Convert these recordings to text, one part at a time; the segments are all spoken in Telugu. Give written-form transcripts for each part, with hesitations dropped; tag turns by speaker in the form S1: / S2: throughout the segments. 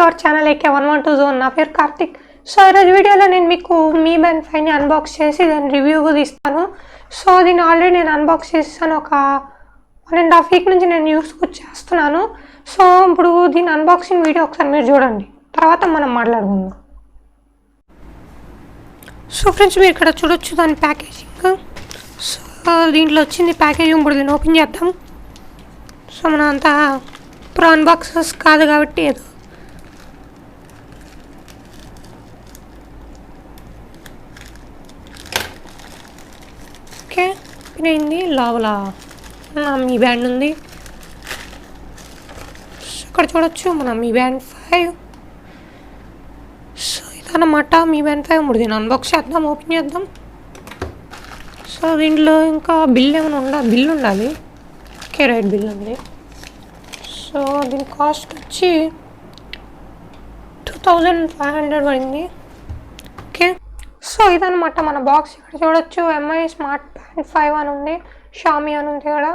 S1: To our channel AK112 zone. నా పేరు కార్తిక్. సో ఈరోజు వీడియోలో నేను మీకు మీ బ్యాన్ 5ని అన్బాక్స్ చేసి దాని రివ్యూ కూడా ఇస్తాను. సో దీన్ని ఆల్రెడీ నేను అన్బాక్స్ చేస్తాను, ఒక 1.5 వీక్ నుంచి నేను యూస్ చేస్తున్నాను. సో ఇప్పుడు దీని అన్బాక్సింగ్ వీడియో ఒకసారి మీరు చూడండి, తర్వాత మనం మాట్లాడుకుందాం. సో ఫ్రెండ్స్, మీరు ఇక్కడ చూడొచ్చు దాని ప్యాకేజింగ్. సో దీంట్లో వచ్చింది ప్యాకేజింగ్. ఇప్పుడు దీన్ని ఓపెన్ చేద్దాం. సో మనం అంతా ఇప్పుడు అన్బాక్సెస్ కాదు కాబట్టి ఏదో ఓకే అయింది. లోపల మీ బ్యాండ్ ఉంది. ఇక్కడ చూడొచ్చు మనం మీ బ్యాండ్ 5. సో ఇదన్నమాట మీ బ్యాండ్ 5. ఇప్పుడు దీన్ని అన్బాక్స్ చేద్దాం, ఓపెన్ చేద్దాం. సో దీంట్లో ఇంకా బిల్ ఏమైనా బిల్ ఉండాలి. ఓకే, రైట్, బిల్ ఉంది. సో దీని కాస్ట్ వచ్చి 2500 పడింది. ఓకే, సో ఇదన్నమాట మన బాక్స్. ఇక్కడ చూడొచ్చు MI స్మార్ట్ బ్యాండ్ 5 అని ఉంది, షామీ అని ఉంది ఇక్కడ.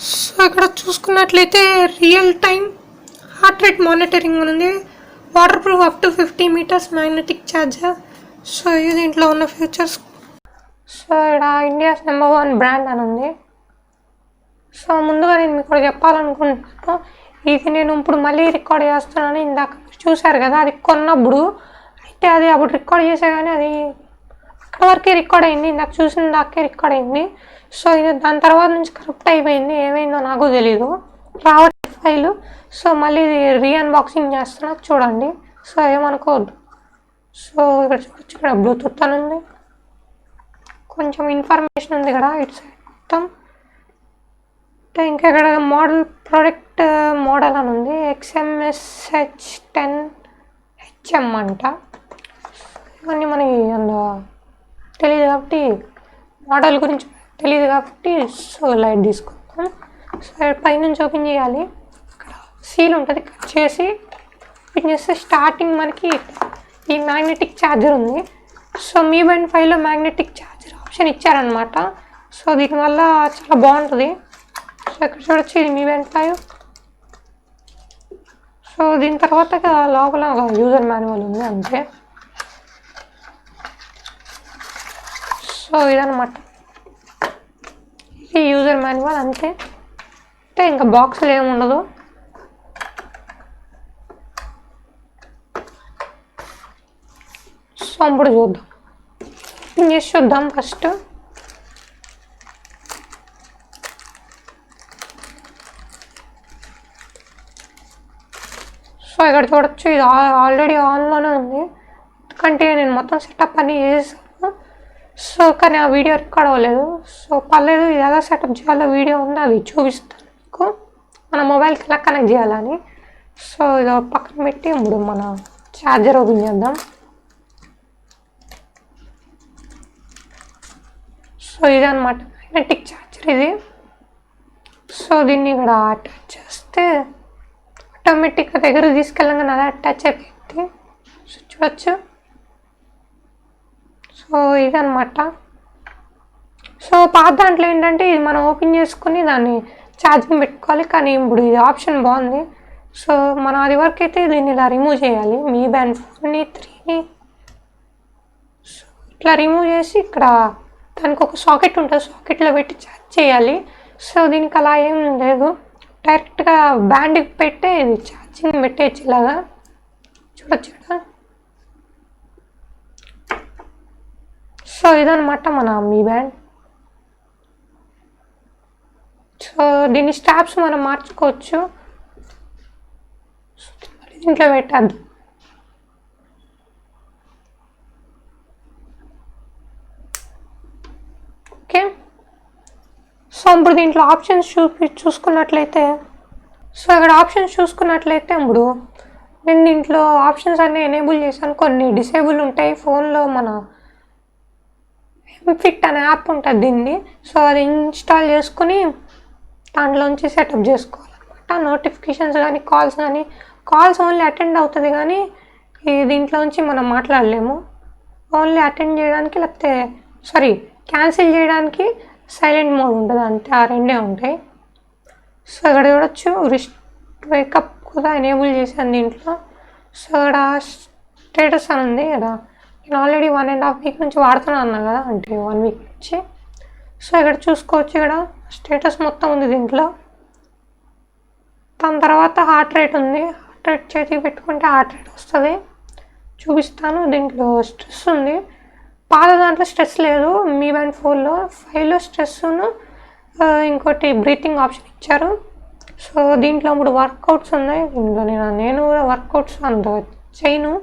S1: సో ఇక్కడ చూసుకున్నట్లయితే real time heart rate monitoring ఉంది, waterproof up to 50 meters, magnetic charger. So ఇది దీంట్లో ఉన్న ఫీచర్స్. సో ఇక్కడ ఇండియాస్ #1 బ్రాండ్ అని ఉంది. సో ముందుగా నేను మీకు చెప్పాలనుకుంటున్నాను, ఇది నేను ఇప్పుడు మళ్ళీ రికార్డ్ చేస్తున్నాను. ఇందాక చూశారు కదా, అది కొన్నప్పుడు అయితే అది అప్పుడు రికార్డ్ చేసే కానీ అది అక్కడ వరకే రికార్డ్ అయింది, ఇందాక చూసిన దాకే రికార్డ్ అయింది. సో ఇది దాని తర్వాత నుంచి కరెక్ట్ అయిపోయింది, ఏమైందో నాకు తెలీదు, రావట్లేదు ఫైలు. సో మళ్ళీ రీఅన్బాక్సింగ్ చేస్తున్నా, చూడండి. సో ఏమనుకోవద్దు. సో ఇక్కడ చూడొచ్చు, ఇక్కడ బ్లూటూత్ అని ఉంది, కొంచెం ఇన్ఫర్మేషన్ ఉంది ఇక్కడ ఇటు సైడ్ మొత్తం. ఇంకా ఇక్కడ మోడల్ ప్రోడక్ట్ మోడల్ అని ఉంది, XMSH10HM అంట. ఇవన్నీ మనకి తెలియదు కాబట్టి, మోడల్ గురించి తెలియదు కాబట్టి సో లైట్ తీసుకుంటాం. సో పైనుంచి ఓపెన్ చేయాలి, ఇక్కడ సీల్ ఉంటుంది, కట్ చేసి ఓపెన్ చేస్తే స్టార్టింగ్ మనకి ఈ మ్యాగ్నెటిక్ ఛార్జర్ ఉంది. సో మీ బ్యాండ్ 5లో మ్యాగ్నెటిక్ ఛార్జర్ ఆప్షన్ ఇచ్చారనమాట. సో దీనివల్ల చాలా బాగుంటుంది. సో ఇక్కడ చూడొచ్చు, ఇది మీ బ్యాండ్ 5. సో దీని తర్వాత లోపల యూజర్ మాన్యువల్ ఉంది అంతే. సో ఇదన్నమాట, ఇది యూజర్ మాన్యువల్ అంతే. అంటే ఇంకా బాక్స్లో ఏముండదు. సో ఇప్పుడు చూద్దాం, ఓపెన్ చేసి చూద్దాం ఫస్ట్. సో ఇక్కడ చూడొచ్చు, ఇది ఆల్రెడీ ఆన్లోనే ఉంది, ఎందుకంటే నేను మొత్తం సెటప్ అన్నీ చేసాను. సో కానీ ఆ వీడియో రికార్డ్ అవ్వలేదు. సో పర్లేదు, ఇది ఎలా సెటప్ చేయాలో వీడియో ఉంది, అది చూపిస్తాను మీకు, మన మొబైల్కి ఎలా కనెక్ట్ చేయాలని. సో ఇది పక్కన పెట్టి ఇప్పుడు మన ఛార్జర్ ఓపెన్ చేద్దాం. సో ఇదన్నమాట మ్యాగ్నెటిక్ ఛార్జర్ ఇది. సో దీన్ని ఇక్కడ అటాచ్ చేస్తే ఆటోమేటిక్గా దగ్గర తీసుకెళ్ళగానే అలా అటాచ్ అయిపోయింది. సో చూడొచ్చు. సో ఇదన్నమాట. సో పాత దాంట్లో ఏంటంటే ఇది మనం ఓపెన్ చేసుకుని దాన్ని ఛార్జింగ్ పెట్టుకోవాలి, కానీ ఇప్పుడు ఇది ఆప్షన్ బాగుంది. సో మనం అది వరకు అయితే దీన్ని ఇలా రిమూవ్ చేయాలి, మీ బ్యాండ్ 4ని 3ని. సో ఇట్లా రిమూవ్ చేసి ఇక్కడ దానికి ఒక సాకెట్ ఉంటుంది, సాకెట్లో పెట్టి ఛార్జ్ చేయాలి. సో దీనికి అలా ఏం లేదు, డైరెక్ట్గా బ్యాండ్కి పెట్టే ఇది ఛార్జింగ్ పెట్టేయచ్చు ఇలాగా. చూడొచ్చు ఇక్కడ. సో ఇదన్నమాట మన మీ బ్యాండ్. సో దీని స్టాప్స్ మనం మార్చుకోవచ్చు. దీంట్లో పెట్టద్దాం. ఓకే, సో ఇప్పుడు దీంట్లో ఆప్షన్స్ చూసుకున్నట్లయితే, సో ఇక్కడ ఆప్షన్స్ చూసుకున్నట్లయితే ఇప్పుడు నేను దీంట్లో ఆప్షన్స్ అన్నీ ఎనేబుల్ చేశాను, కొన్ని డిసేబుల్ ఉంటాయి. ఫోన్లో మన ఎంఫిట్ అనే యాప్ ఉంటుంది దీన్ని. సో అది ఇన్స్టాల్ చేసుకుని దాంట్లోంచి సెటప్ చేసుకోవాలన్నమాట. నోటిఫికేషన్స్ కానీ కాల్స్ ఓన్లీ అటెండ్ అవుతుంది, కానీ దీంట్లోంచి మనం మాట్లాడలేము. ఓన్లీ అటెండ్ చేయడానికి, లేకపోతే క్యాన్సిల్ చేయడానికి సైలెంట్ మోడ్ ఉంటుంది అంతే, ఆ రెండే ఉంటాయి. సో ఇక్కడ చూడొచ్చు, రిస్ట్ వేకప్ కూడా ఎనేబుల్ చేశాను దీంట్లో. సో ఇక్కడ స్టేటస్ అని ఉంది కదా, నేను ఆల్రెడీ 1.5 వీక్ నుంచి వాడుతున్నాను అన్నా కదా, అంటే 1 వీక్ నుంచి. సో ఇక్కడ చూసుకోవచ్చు, ఇక్కడ స్టేటస్ మొత్తం ఉంది దీంట్లో. దాని తర్వాత హార్ట్ రేట్ ఉంది, హార్ట్ రేట్ చేతికి పెట్టుకుంటే హార్ట్ రేట్ వస్తుంది, చూపిస్తాను. దీంట్లో స్ట్రెస్ ఉంది, పాత దాంట్లో స్ట్రెస్ లేదు. మీ బ్యాండ్ 4లో 5లో స్ట్రెస్ను ఇంకోటి బ్రీతింగ్ ఆప్షన్ ఇచ్చారు. సో దీంట్లో ఇప్పుడు వర్కౌట్స్ ఉన్నాయి. దీంట్లో నేను కూడా వర్కౌట్స్ అంత చేయను.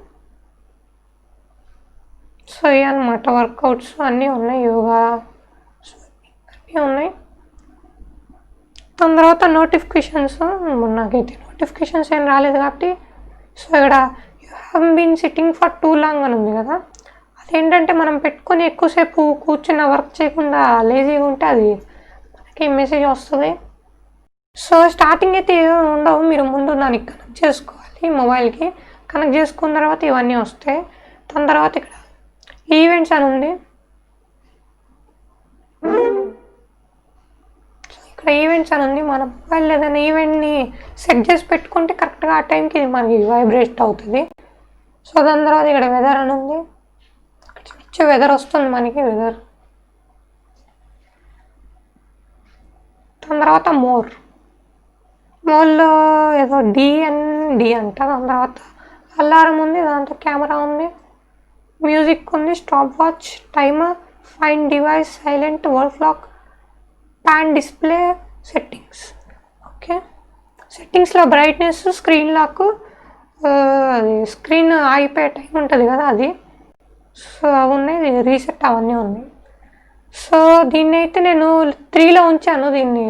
S1: సో ఇవి అన్నమాట వర్కౌట్స్ అన్నీ ఉన్నాయి, యోగా అన్నీ ఉన్నాయి. దాని తర్వాత నోటిఫికేషన్స్, నాకైతే నోటిఫికేషన్స్ ఏం రాలేదు కాబట్టి. సో ఇక్కడ you have been sitting for too long అని ఉంది కదా, అదేంటంటే మనం పెట్టుకొని ఎక్కువసేపు కూర్చున్న వర్క్ చేయకుండా లేజీగా ఉంటే అది మనకి మెసేజ్ వస్తుంది. సో స్టార్టింగ్ అయితే ఉండవు, మీరు ముందు దానికి కనెక్ట్ చేసుకోవాలి, మొబైల్కి కనెక్ట్ చేసుకున్న తర్వాత ఇవన్నీ వస్తాయి. దాని తర్వాత ఇక్కడ ఈవెంట్స్ అని ఉంది, ఇక్కడ ఈవెంట్స్ అని ఉంది. మన మొబైల్ ఏదైనా ఈవెంట్ని సెట్ చేసి పెట్టుకుంటే కరెక్ట్గా ఆ టైంకి ఇది మనకి వైబ్రేట్ అవుతుంది. సో దాని తర్వాత ఇక్కడ వెదర్ అని ఉంది, ఇక్కడ వెదర్ వస్తుంది మనకి వెదర్. దాని తర్వాత మోర్లో ఏదో డి అంట. దాని తర్వాత అలారం ఉంది, దాంతో కెమెరా ఉంది, మ్యూజిక్ ఉంది, stopwatch, timer, find device, silent, world clock, పాన్ డిస్ప్లే, సెట్టింగ్స్. ఓకే, సెట్టింగ్స్లో బ్రైట్నెస్, స్క్రీన్ లాక్, అది స్క్రీన్ ఆగిపోయే టైం ఉంటుంది కదా అది. సో అవి ఉన్నాయి, రీసెట్ అవన్నీ ఉన్నాయి. సో దీన్ని అయితే నేను 3లో ఉంచాను, దీన్ని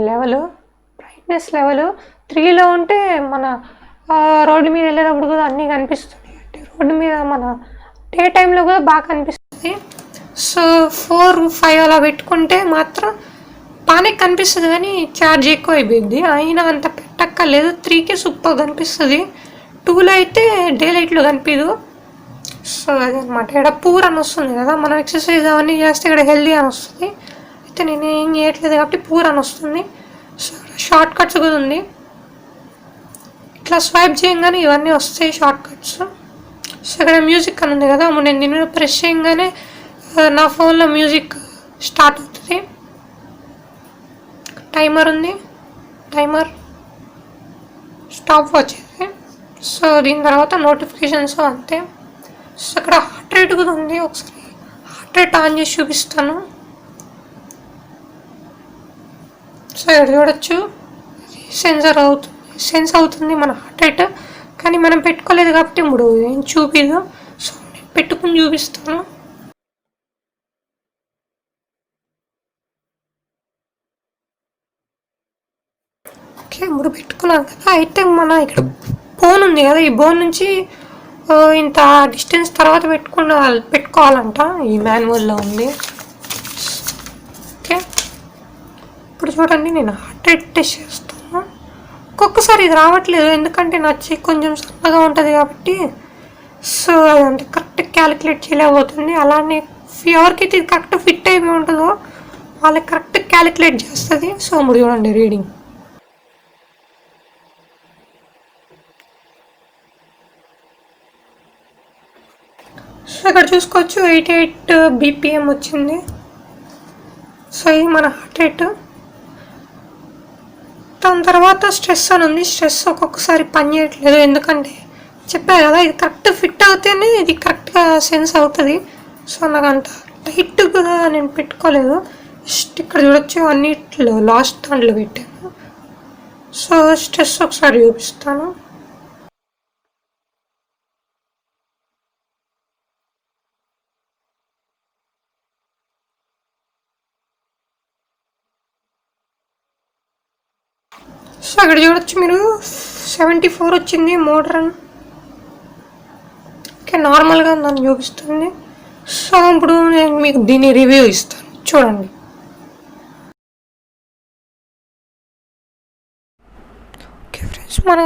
S1: బ్రైట్నెస్ లెవెల్ 3లో ఉంటే మన రోడ్డు మీద వెళ్ళేటప్పుడు కూడా అన్నీ కనిపిస్తుంది. అంటే రోడ్డు మీద మన డే టైంలో కూడా బాగా కనిపిస్తుంది. సో 4-5 అలా పెట్టుకుంటే మాత్రం బాగానే కనిపిస్తుంది, కానీ ఛార్జ్ ఎక్కువ అయిపోయింది. అయినా అంత పెట్టక్కర్లేదు, 3కే సూపర్ కనిపిస్తుంది. 2లో అయితే డే లైట్లో కనిపించదు. సో అదనమాట. ఇక్కడ పూర్ అని వస్తుంది కదా, మనం ఎక్సర్సైజ్ అవన్నీ చేస్తే ఇక్కడ హెల్దీ అని వస్తుంది. అయితే నేను ఏం చేయట్లేదు కాబట్టి పూర్ అని వస్తుంది. సో షార్ట్ కట్స్ కూడా ఉంది, ఇట్లా స్వైప్ చేయగానే ఇవన్నీ వస్తాయి షార్ట్ కట్స్. సో ఇక్కడ మ్యూజిక్ అని ఉంది కదా, నేను ప్రెస్ చేయగానే నా ఫోన్లో మ్యూజిక్ స్టార్ట్ అవుతుంది. టైమర్ ఉంది, టైమర్, స్టాప్ వాచ్ ఇది. సో దీని తర్వాత నోటిఫికేషన్స్ అంతే. సో ఇక్కడ హార్ట్ రేట్ కూడా ఉంది, ఒకసారి హార్ట్ రేట్ ఆన్ చేసి చూపిస్తాను. సో ఇక్కడ చూడొచ్చు, సెన్స్ అవుతుంది మన హార్ట్ రేట్, కానీ మనం పెట్టుకోలేదు కాబట్టి ఇప్పుడు ఏం చూపిదు. సో నేను పెట్టుకుని చూపిస్తాను. ఓకే, ఇప్పుడు పెట్టుకున్నాం కదా. అయితే మన ఇక్కడ బోన్ ఉంది కదా, ఈ బోన్ నుంచి ఇంత డిస్టెన్స్ తర్వాత పెట్టుకోవాలంట, ఈ మాన్యువల్లో ఉంది. ఓకే, ఇప్పుడు చూడండి, నేను హార్ట్ రేట్ టెస్ట్ చేస్తాను. ఒక్కొక్కసారి ఇది రావట్లేదు, ఎందుకంటే నా చెయ్యి కొంచెం సన్నగా ఉంటుంది కాబట్టి. సో అదంటే కరెక్ట్ క్యాలిక్యులేట్ చేయలేకపోతుంది. అలానే ఎవరికైతే ఇది కరెక్ట్ ఫిట్ అయిపోయి ఉంటుందో వాళ్ళకి కరెక్ట్ క్యాలిక్యులేట్ చేస్తుంది. సో ఇప్పుడు చూడండి రీడింగ్. సో ఇక్కడ చూసుకోవచ్చు 88 BPM వచ్చింది. సో ఇది మన హార్ట్ రేట్. దాని తర్వాత స్ట్రెస్ అని ఉంది. స్ట్రెస్ ఒక్కొక్కసారి పని చేయట్లేదు, ఎందుకంటే చెప్పా కదా ఇది కరెక్ట్ ఫిట్ అవుతేనే ఇది కరెక్ట్గా సెన్స్ అవుతుంది. సో నాకు అంత టైట్గా నేను పెట్టుకోలేదు. ఇక్కడ చూడొచ్చు అన్నిట్లో లాస్ట్ దాంట్లో పెట్టాను. సో స్ట్రెస్ ఒకసారి చూపిస్తాను. సో అక్కడ చూడొచ్చు మీరు 74 వచ్చింది మోడ్రన్. ఓకే, నార్మల్గా నన్ను చూపిస్తుంది. సో ఇప్పుడు నేను మీకు దీన్ని రివ్యూ ఇస్తాను, చూడండి. ఓకే ఫ్రెండ్స్, మన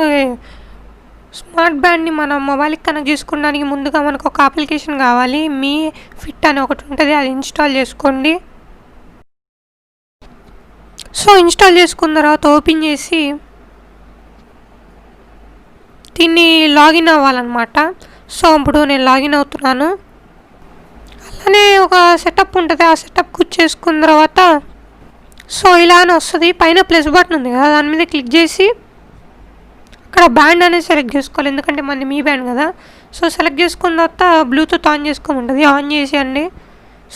S1: స్మార్ట్ బ్యాండ్ని మన మొబైల్కి కనెక్ట్ చేసుకోవడానికి ముందుగా మనకు ఒక అప్లికేషన్ కావాలి. మీ ఫిట్ అని ఒకటి ఉంటుంది, అది ఇన్స్టాల్ చేసుకోండి. సో ఇన్స్టాల్ చేసుకున్న తర్వాత ఓపెన్ చేసి దీన్ని లాగిన్ అవ్వాలన్నమాట. సో ఇప్పుడు నేను లాగిన్ అవుతున్నాను. అలానే ఒక సెటప్ ఉంటుంది, ఆ సెటప్ చేసుకున్న తర్వాత సో ఇలానే వస్తుంది. పైన ప్లస్ బటన్ ఉంది కదా, దాని మీద క్లిక్ చేసి అక్కడ బ్యాండ్ అనేది సెలెక్ట్ చేసుకోవాలి, ఎందుకంటే మనది మీ బ్యాండ్ కదా. సో సెలెక్ట్ చేసుకున్న తర్వాత బ్లూటూత్ ఆన్ చేసుకోమంటుంది, ఆన్ చేసేయండి.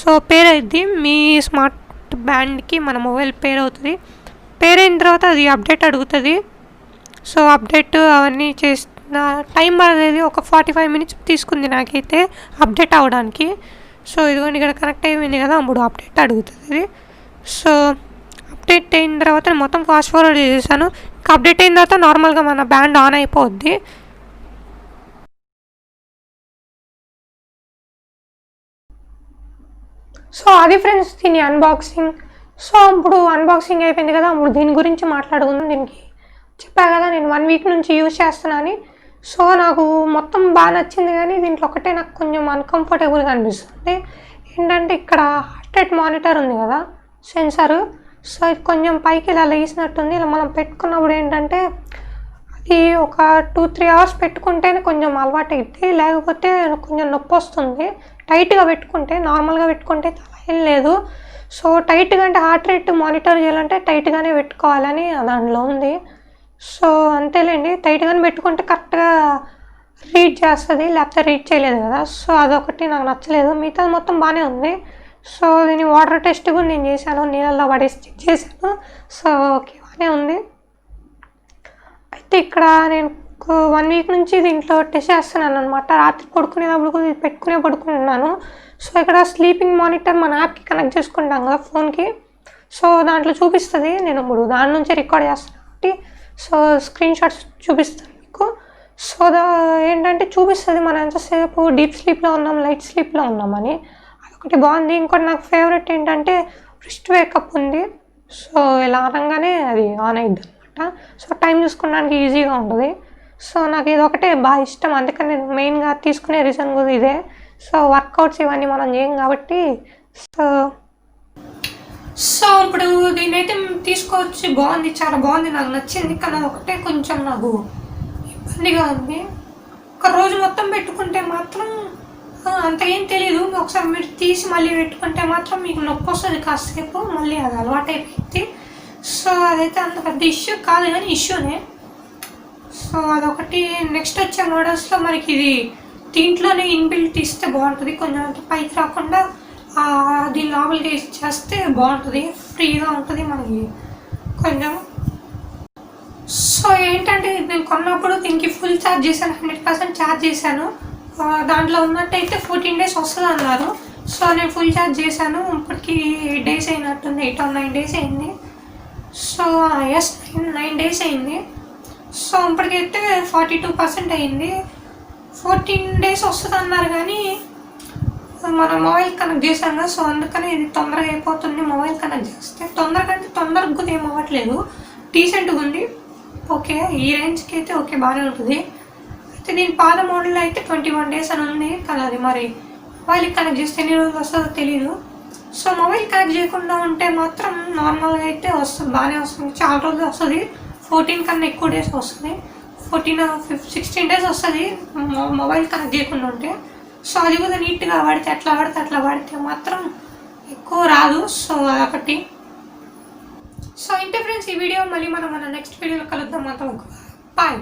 S1: సో పేర్ అవుద్ది, మీ స్మార్ట్ బ్యాండ్కి మన మొబైల్ పేర్ అవుతుంది. పేర్ అయిన తర్వాత అది అప్డేట్ అడుగుతుంది. సో అప్డేట్ అవన్నీ చేసిన టైం అనేది ఒక 45 minutes తీసుకుంది నాకైతే అప్డేట్ అవ్వడానికి. సో ఇదిగోండి ఇక్కడ కనెక్ట్ అయిపోయింది కదా, అప్పుడు అప్డేట్ అడుగుతుంది. సో అప్డేట్ అయిన తర్వాత మొత్తం ఫాస్ట్ ఫార్వర్డ్ చేసేసాను. ఇంకా అప్డేట్ అయిన తర్వాత నార్మల్గా మన బ్యాండ్ ఆన్ అయిపోద్ది. సో అది ఫ్రెండ్స్ దీని అన్బాక్సింగ్. సో ఇప్పుడు అన్బాక్సింగ్ అయిపోయింది కదా, ఇప్పుడు దీని గురించి మాట్లాడుకుందాం. దీనికి చెప్పా కదా నేను 1 week నుంచి యూజ్ చేస్తున్నాను. సో నాకు మొత్తం బాగా నచ్చింది, కానీ దీంట్లో ఒకటే నాకు కొంచెం అన్కంఫర్టబుల్గా అనిపిస్తుంది. ఏంటంటే ఇక్కడ హార్ట్ రేట్ మానిటర్ ఉంది కదా సెన్సరు, సో ఇది కొంచెం పైకి ఇలా లేసినట్టుంది. ఇలా మనం పెట్టుకున్నప్పుడు ఏంటంటే అది ఒక 2-3 hours పెట్టుకుంటేనే కొంచెం అలవాటు అవుతుంది, లేకపోతే కొంచెం నొప్పి వస్తుంది. టైట్గా పెట్టుకుంటే, నార్మల్గా పెట్టుకుంటే అలా ఏం లేదు. సో టైట్గా అంటే హార్ట్ రేట్ మానిటర్ చేయాలంటే టైట్గానే పెట్టుకోవాలని దాంట్లో ఉంది. సో అంతేలేండి, టైట్గానే పెట్టుకుంటే కరెక్ట్గా రీడ్ చేస్తుంది, లేకపోతే రీడ్ చేయలేదు కదా. సో అదొకటి నాకు నచ్చలేదు, మిగతాది మొత్తం బాగానే ఉంది. సో దీని వాటర్ టెస్ట్ కూడా నేను చేశాను, నీళ్ళల్లో పడేసి చెక్ చేశాను. సో ఓకే బాగానే ఉంది. అయితే ఇక్కడ నేను 1 week నుంచి దీంట్లో టెస్ట్ చేస్తున్నాను అనమాట. రాత్రి పడుకునేటప్పుడు ఇది పడుకుంటున్నాను. సో ఇక్కడ స్లీపింగ్ మానిటర్ మన యాప్కి కనెక్ట్ చేసుకుంటాం కదా ఫోన్కి, సో దాంట్లో చూపిస్తుంది. నేను ఇప్పుడు దాని నుంచి రికార్డ్ చేస్తాను కాబట్టి సో స్క్రీన్ షాట్స్ చూపిస్తాను మీకు. సో ఏంటంటే చూపిస్తుంది మనం ఎంతసేపు డీప్ స్లీప్లో ఉన్నాం, లైట్ స్లీప్లో ఉన్నామని. అదొకటి బాగుంది. ఇంకోటి నాకు ఫేవరెట్ ఏంటంటే రిస్ట్ వేకప్ ఉంది. సో ఇలా అనగానే అది ఆన్ అయ్యిద్ది అనమాట. సో టైం చూసుకోవడానికి ఈజీగా ఉంటుంది. సో నాకు ఇది ఒకటే బాగా ఇష్టం, అందుకని నేను మెయిన్గా తీసుకునే రీజన్ కూడా ఇదే. సో వర్కౌట్స్ ఇవన్నీ మనం చేయం కాబట్టి. సో ఇప్పుడు దీనైతే తీసుకోవచ్చు, బాగుంది, చాలా బాగుంది, నాకు నచ్చింది. కానీ ఒకటే కొంచెం నాకు ఇబ్బందిగా ఉంది. ఒక రోజు మొత్తం పెట్టుకుంటే మాత్రం అంత ఏం తెలీదు, ఒకసారి మీరు తీసి మళ్ళీ పెట్టుకుంటే మాత్రం మీకు నొప్పి వస్తుంది కాసేపు, మళ్ళీ అది అలవాటు అయిపోయింది. సో అదైతే అంత పెద్ద ఇష్యూ కాదు, కానీ ఇష్యూనే. సో అదొకటి. నెక్స్ట్ వచ్చే మోడల్స్లో మనకి ఇది దీంట్లోనే ఇన్బిల్ట్ ఇస్తే బాగుంటుంది, కొంచెం అంత పైకి రాకుండా దీని లోపలికి చేస్తే బాగుంటుంది, ఫ్రీగా ఉంటుంది మనకి కొంచెం. సో ఏంటంటే నేను కొన్నప్పుడు దీనికి ఫుల్ ఛార్జ్ చేశాను, 100% ఛార్జ్ చేశాను. దాంట్లో ఉన్నట్టయితే 14 days వస్తుంది అన్నారు. సో నేను ఫుల్ ఛార్జ్ చేశాను, ఇప్పటికి 8 days అయినట్టుంది, 8 or 9 days అయింది. సో ఎస్ 9 days అయింది. సో ఇప్పటికైతే 42% అయింది. 14 days వస్తుంది అన్నారు, కానీ మన మొబైల్ కనెక్ట్ చేశాం కదా, సో అందుకని ఇది తొందరగా అయిపోతుంది. మొబైల్ కనెక్ట్ చేస్తే తొందరగా కూడా ఏం అవ్వట్లేదు, డీసెంట్గా ఉంది. ఓకే ఈ రేంజ్కి అయితే ఓకే బాగానే ఉంటుంది. అయితే దీని పాత మోడల్లో అయితే 21 days అని ఉంది, కానీ అది మరి మొబైల్కి కనెక్ట్ చేస్తే ఎన్ని రోజులు వస్తుందో తెలీదు. సో మొబైల్ కనెక్ట్ చేయకుండా ఉంటే మాత్రం నార్మల్గా అయితే వస్తుంది, బాగానే వస్తుంది, చాలా రోజులు వస్తుంది. 14 కన్నా ఎక్కువ డేస్ వస్తుంది, 16 days వస్తుంది మొబైల్ కనెక్ట్ చేయకుండా ఉంటే. సో అది కూడా నీట్గా వాడితే అట్లా వాడితే మాత్రం ఎక్కువ రాదు. సో అదొకటి. సో ఇంతే ఫ్రెండ్స్ ఈ వీడియో, మళ్ళీ మనం నెక్స్ట్ వీడియోలో కలుద్దాం. అంతవరకు బాయ్.